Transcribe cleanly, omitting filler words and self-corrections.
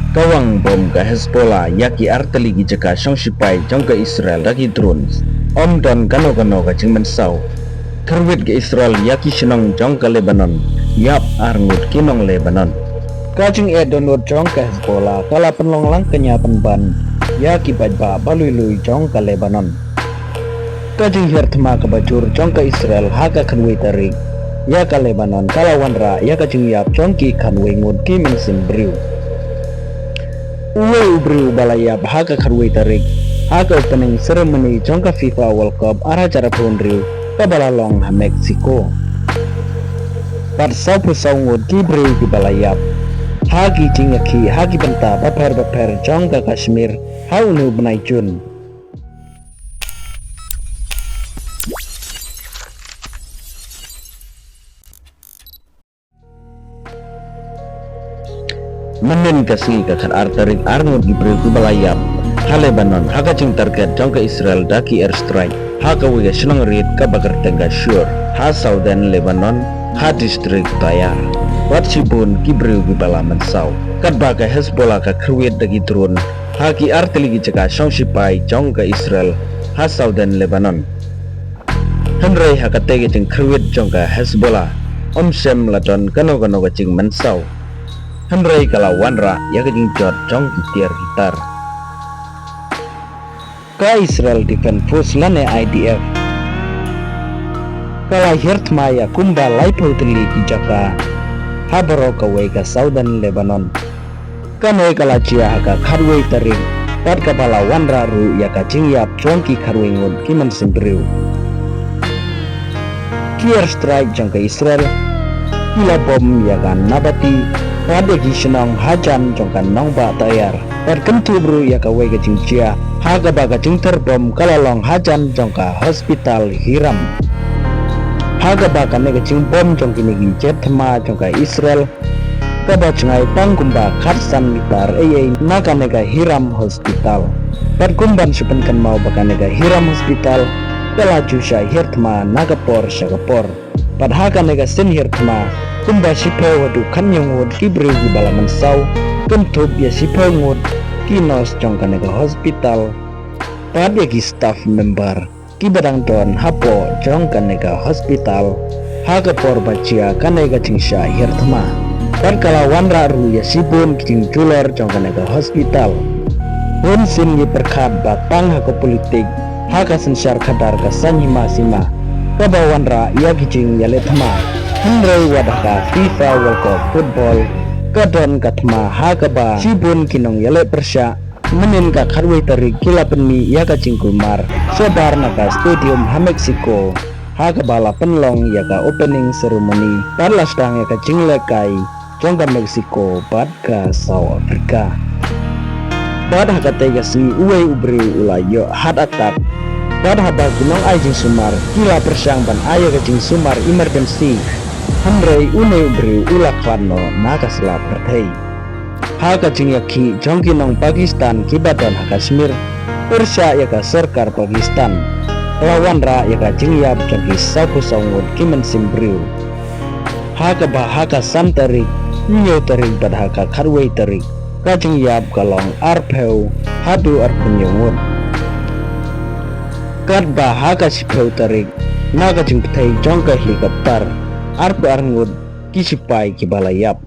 Kawang bom ka Hezbollah yaki arteligi jaka songsipai jongka Israel daki drones. Om don gano-gano ka jingman saw. Kerwit ke Israel yaki sinong jongka Lebanon. Yap arngut kinong Lebanon. Kajing donut jongka Hezbollah kala penlong lang kenyapan ban. Yaki bajba balui-lui jongka Lebanon. Kajing hirtma kabajur jongka Israel haka kanwe tarik. Yaka Lebanon kala wanra yaka jing yap jongki kanwe ngut kimin simbriu. Uwe ubri balayap haka karwe tarik haka opening ceremony jongka FIFA World Cup arah cara pundriu kabalalong ha Meksiko. Pat sapu saungud kibri di balayap hagi jingaki hagi benta baper jongka Kashmir haunu benai jun. Menen kasih kakar arterik arngut gibril ku balayap ha Lebanon haka cing target jongka Israel daki airstrike haka wiga senang rit ka bakar tengga Shur ha Southern Lebanon ha distrik Tayar wat sibun gibril ku balaman saw kat baka Hezbollah ka kerwit dagi drone haki arteligi jaka songsipai jongka Israel ha Southern Lebanon Henry haka tege cing kerwit jongka Hezbollah Sem ladon kano-kano ka cing mensaw Henry kala wanra ya kejing jot jong tiar gitar ka Israel Defense Force lane IDF kala hirtma ya kumba laipo teli kijaka habaro kawe ka Southern Lebanon kane kala cia haka karwe tarik pat kapala wanra ru ya kajing yap jongki karwe ngut kiman simpriu kier strike jongka Israel kila bom ya kan nabati pada gisenong hajan jongkan nongba tayar per kentu bru ya kawe kecing cia haga baga cing terbom kalalong hajan jongka hospital Hiram haga baga ne kecing bom jongki negi jetma jongka Israel kaba cengai pangkumba karsan mitar naga nega Hiram hospital per kumban supenkan mau baga nega Hiram hospital kala jusha hirtma nagapor syagapor pad haga nega sin hirtma kumba sipo wadu kanyong wad kibri di balaman saw kentub ya sipo ngut kinos jongka nega hospital pada ki staff member kibadang don hapo jongka nega hospital haga por bacia kanega cingsha hirtma dan kala wanra ru ya sibun kicing julor jongka nega hospital pun sin yi perkat batang haka politik haka sensar kadar kasanyima sima kabawan ra ya kicing ya letma Henry wadaka FIFA World Cup Football kadon katma hakaba sibun kinong yale persya menin ka karwe tarik kila penmi ya kacing kumar sebar naka stadium ha Meksiko hakaba la penlong ya ka opening ceremony parlas dang ya kacing lekai jongka Meksiko bad ka South Africa bad haka tega si uwe ubri ulayo had attack bad haba gunong ajing sumar kila persyang ban aya kacing sumar emergency Henry une ubri ulak fano naga selat pertei haka cing yaki jongki nong Pakistan kibadan ha Kashmir Persya yaka serkar Pakistan lawan ra yaka cing yap jongki saku saungut kimen simbriu haka bah haka sam tarik nyo tarik bad haka karwe tarik kacing yap kalong arpeu hadu arpenyungut kat bah haka sipeu tarik naga cing petai jongka helikopter arpe arngut kisipai kibalayap